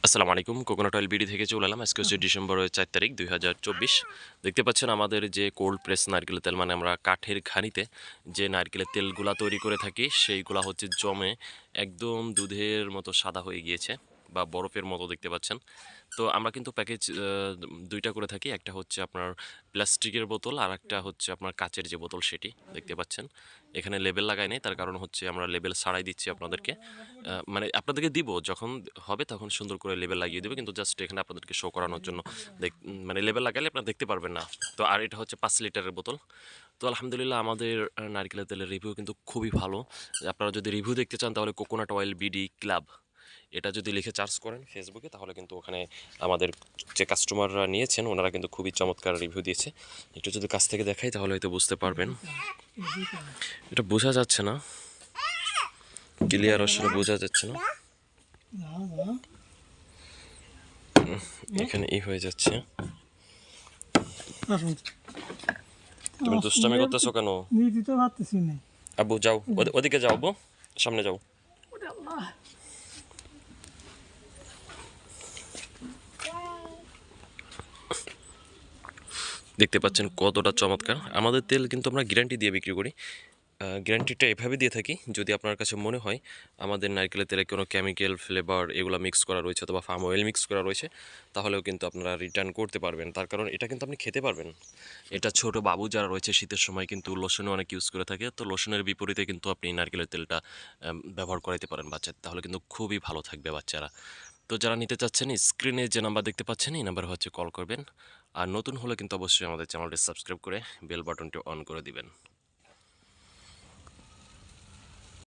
আসসালামু আলাইকুম। Coconut oil BD থেকে চলে এলাম। আজকে হচ্ছে ডিসেম্বরের ৪ তারিখ ২০২৪। দেখতে পাচ্ছেন আমাদের যে কোল্ড প্রেস নারকেলের তেল, মানে আমরা কাঠের ঘানিতে যে নারকেলের তেলগুলা তৈরি করে থাকি সেইগুলা হচ্ছে জমে একদম দুধের মতো সাদা হয়ে গিয়েছে বা বরফের মতো দেখতে পাচ্ছেন। তো আমরা কিন্তু প্যাকেজ ২টা করে থাকি। একটা হচ্ছে আপনার প্লাস্টিকের বোতল, আর একটা হচ্ছে আপনার কাচের যে বোতল সেটি দেখতে পাচ্ছেন। এখানে লেবেল লাগাই নাই, তার কারণ হচ্ছে আমরা লেবেল ছাড়াই দিচ্ছি আপনাদেরকে। মানে আপনাদেরকে দিব যখন হবে তখন সুন্দর করে লেবেল লাগিয়ে দেবে, কিন্তু জাস্ট এখানে আপনাদেরকে শো করানোর জন্য মানে লেবেল লাগালে আপনারা দেখতে পারবেন না। তো আর এটা হচ্ছে 5 লিটারের বোতল। তো আলহামদুলিল্লাহ আমাদের নারকেলের তেলের রিভিউ কিন্তু খুবই ভালো। আপনারা যদি রিভিউ দেখতে চান তাহলে কোকোনাট অয়েল বিডি ক্লাব এটা যদি লিখে সার্চ করেন ফেসবুকে, তাহলে কিন্তু ওখানে আমাদের যে কাস্টমাররা নিয়েছেন ওনারা কিন্তু খুবই চমৎকার রিভিউ দিয়েছে। একটু যদি কাছ থেকে দেখাই তাহলে হয়তো বুঝতে পারবেন। এটা বোঝা যাচ্ছে না, ক্লিয়ার আসলে বোঝা যাচ্ছে না। এখানে হয়ে যাচ্ছে। তুমি দুষ্টামি করতেছো কেন? আব্বু যাও, ওদিকে যাও, আব্বু সামনে যাও। দেখতে পাচ্ছেন কতটা চমৎকার। আমাদের তেল কিন্তু আমরা গ্যারান্টি দিয়ে বিক্রি করি। গ্যারান্টিটা এভাবে দিয়ে থাকি, যদি আপনার কাছে মনে হয় আমাদের নারকেলের তেলে কোনো কেমিক্যাল ফ্লেভার এগুলো মিক্স করা রয়েছে অথবা ফার্ম অয়েল মিক্স করা রয়েছে, তাহলেও কিন্তু আপনারা রিটার্ন করতে পারবেন। তার কারণ এটা কিন্তু আপনি খেতে পারবেন। এটা ছোট বাবু যারা রয়েছে শীতের সময় কিন্তু লোশনে অনেক ইউজ করে থাকে, তো লোশনের বিপরীতে কিন্তু আপনি নারকেলের তেলটা ব্যবহার করাইতে পারেন বাচ্চাদের, তাহলে কিন্তু খুবই ভালো থাকবে বাচ্চারা। তো যারা নিতে চাচ্ছেন স্ক্রিনে যে নাম্বার দেখতে পাচ্ছেন এই নাম্বার হচ্ছে কল করবেন। আর নতুন হলে কিন্তু অবশ্যই আমাদের চ্যানেলটি সাবস্ক্রাইব করে বেল বাটনটি অন করে দিবেন।